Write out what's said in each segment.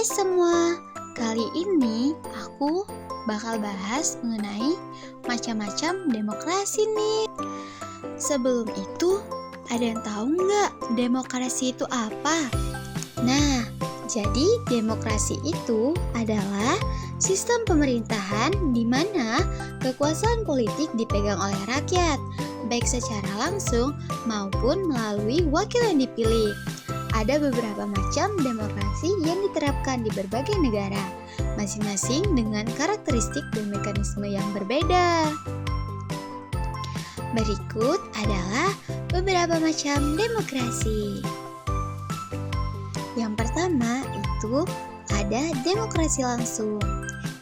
Hai semua, kali ini aku bakal bahas mengenai macam-macam demokrasi nih. Sebelum itu, ada yang tahu nggak demokrasi itu apa? Nah, jadi demokrasi itu adalah sistem pemerintahan di mana kekuasaan politik dipegang oleh rakyat, baik secara langsung maupun melalui wakil yang dipilih. Ada beberapa macam demokrasi yang diterapkan di berbagai negara, masing-masing dengan karakteristik dan mekanisme yang berbeda. Berikut adalah beberapa macam demokrasi. Yang pertama itu ada demokrasi langsung.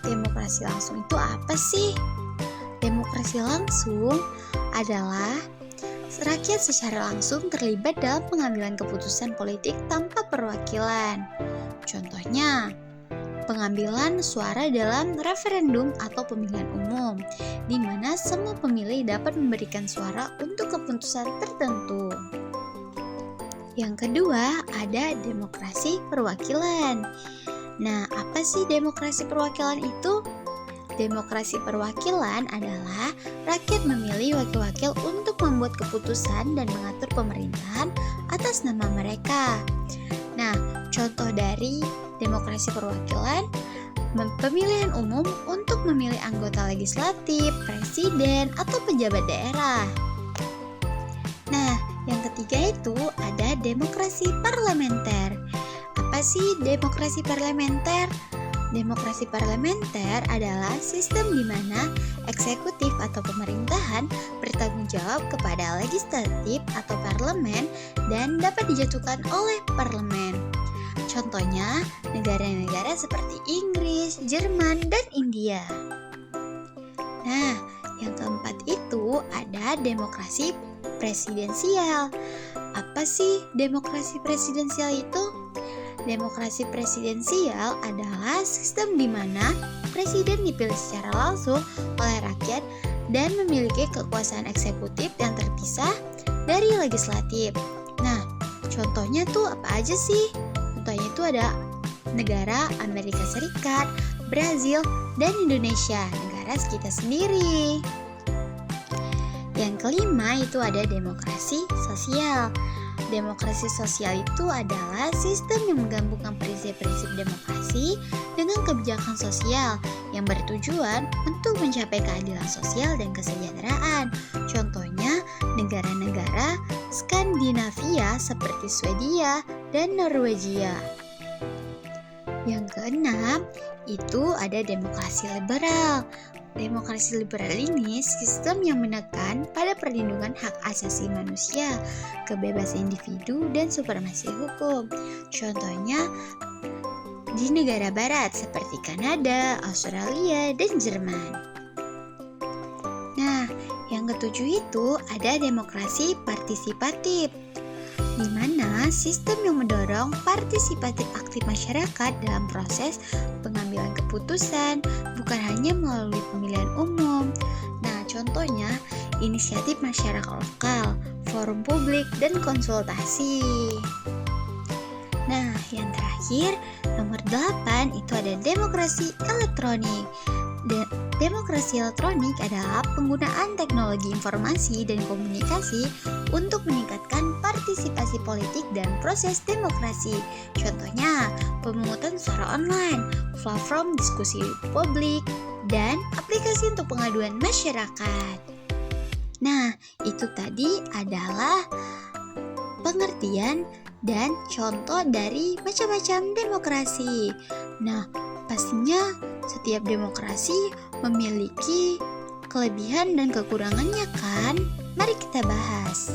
Demokrasi langsung itu apa sih? Demokrasi langsung adalah rakyat secara langsung terlibat dalam pengambilan keputusan politik tanpa perwakilan. Contohnya, pengambilan suara dalam referendum atau pemilihan umum, di mana semua pemilih dapat memberikan suara untuk keputusan tertentu. Yang kedua, ada demokrasi perwakilan. Nah, apa sih demokrasi perwakilan itu? Demokrasi perwakilan adalah rakyat memilih wakil-wakil untuk membuat keputusan dan mengatur pemerintahan atas nama mereka. Nah, contoh dari demokrasi perwakilan, pemilihan umum untuk memilih anggota legislatif, presiden, atau pejabat daerah. Nah, yang ketiga itu ada demokrasi parlementer. Apa sih demokrasi parlementer? Demokrasi parlementer adalah sistem di mana eksekutif atau pemerintahan bertanggung jawab kepada legislatif atau parlemen dan dapat dijatuhkan oleh parlemen. Contohnya, negara-negara seperti Inggris, Jerman, dan India. Nah, yang keempat itu ada demokrasi presidensial. Apa sih demokrasi presidensial itu? Demokrasi presidensial adalah sistem di mana presiden dipilih secara langsung oleh rakyat dan memiliki kekuasaan eksekutif yang terpisah dari legislatif. Nah, contohnya tuh apa aja sih? Contohnya itu ada negara Amerika Serikat, Brazil, dan Indonesia, negara kita sendiri. Yang kelima itu ada demokrasi sosial. Demokrasi sosial itu adalah sistem yang menggabungkan prinsip-prinsip demokrasi dengan kebijakan sosial yang bertujuan untuk mencapai keadilan sosial dan kesejahteraan. Contohnya, negara-negara Skandinavia seperti Swedia dan Norwegia. Yang keenam, itu ada demokrasi liberal. Demokrasi liberal ini sistem yang menekan pada perlindungan hak asasi manusia, kebebasan individu, dan supremasi hukum. Contohnya di negara barat seperti Kanada, Australia, dan Jerman. Nah, yang ketujuh itu ada demokrasi partisipatif, di mana sistem yang mendorong partisipatif aktif masyarakat dalam proses pengambilan keputusan, bukan hanya melalui pemilihan umum. Nah, contohnya inisiatif masyarakat lokal, forum publik, dan konsultasi. Nah, yang terakhir, nomor 8 itu ada demokrasi elektronik. Demokrasi elektronik adalah penggunaan teknologi informasi dan komunikasi untuk meningkatkan partisipasi politik dan proses demokrasi. Contohnya, pemungutan suara online, platform diskusi publik, dan aplikasi untuk pengaduan masyarakat. Nah, itu tadi adalah pengertian dan contoh dari macam-macam demokrasi. Nah, pastinya setiap demokrasi memiliki kelebihan dan kekurangannya kan? Mari kita bahas.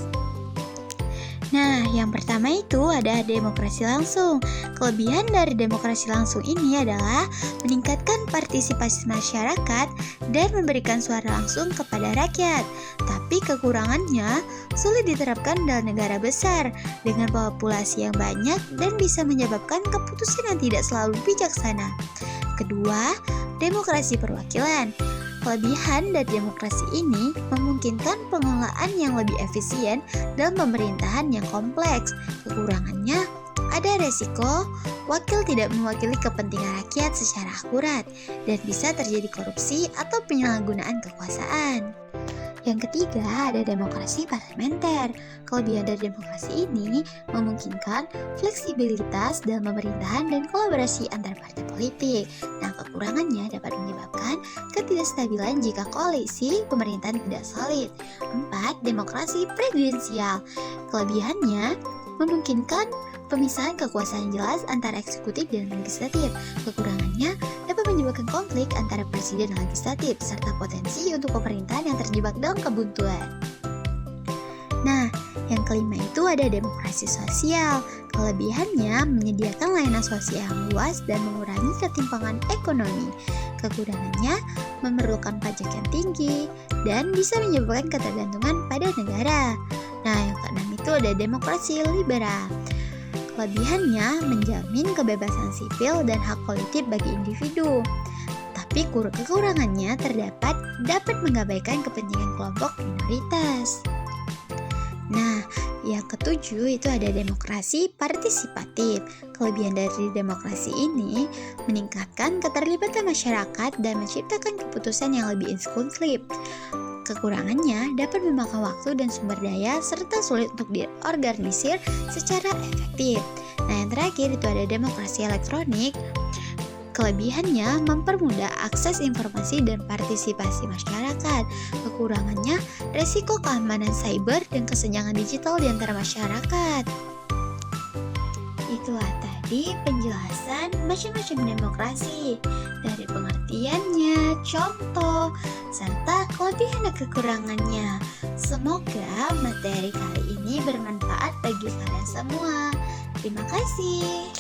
Nah, yang pertama itu ada demokrasi langsung. Kelebihan dari demokrasi langsung ini adalah meningkatkan partisipasi masyarakat dan memberikan suara langsung kepada rakyat. Tapi kekurangannya sulit diterapkan dalam negara besar dengan populasi yang banyak dan bisa menyebabkan keputusan yang tidak selalu bijaksana. Kedua, demokrasi perwakilan. Kelebihan dari demokrasi ini memungkinkan pengelolaan yang lebih efisien dalam pemerintahan yang kompleks. Kekurangannya ada resiko wakil tidak mewakili kepentingan rakyat secara akurat dan bisa terjadi korupsi atau penyalahgunaan kekuasaan. Yang ketiga, ada demokrasi parlementer. Kelebihan dari demokrasi ini memungkinkan fleksibilitas dalam pemerintahan dan kolaborasi antar partai politik. Nah, kekurangannya dapat menyebabkan ketidakstabilan jika koalisi pemerintahan tidak solid. 4. Demokrasi presidensial. Kelebihannya memungkinkan pemisahan kekuasaan jelas antara eksekutif dan legislatif. Kekurangannya dapat menyebabkan konflik antara presiden dan legislatif, serta potensi untuk pemerintahan yang terjebak dalam kebuntuan. Nah, yang kelima itu ada demokrasi sosial. Kelebihannya menyediakan layanan sosial yang luas dan mengurangi ketimpangan ekonomi. Kekurangannya memerlukan pajak yang tinggi dan bisa menyebabkan ketergantungan pada negara. Nah, yang keenam itu ada demokrasi liberal. Kelebihannya menjamin kebebasan sipil dan hak politik bagi individu. Tapi kekurangannya dapat mengabaikan kepentingan kelompok minoritas. Nah, yang ketujuh itu ada demokrasi partisipatif. Kelebihan dari demokrasi ini meningkatkan keterlibatan masyarakat dan menciptakan keputusan yang lebih inklusif. Kekurangannya dapat memakan waktu dan sumber daya serta sulit untuk diorganisir secara efektif. Nah, yang terakhir itu ada demokrasi elektronik. Kelebihannya mempermudah akses informasi dan partisipasi masyarakat. Kekurangannya resiko keamanan cyber dan kesenjangan digital di antara masyarakat. Itulah tadi penjelasan macam-macam demokrasi, dari pengertiannya, contoh, serta kelebihan dan kekurangannya. Semoga materi kali ini bermanfaat bagi kalian semua. Terima kasih.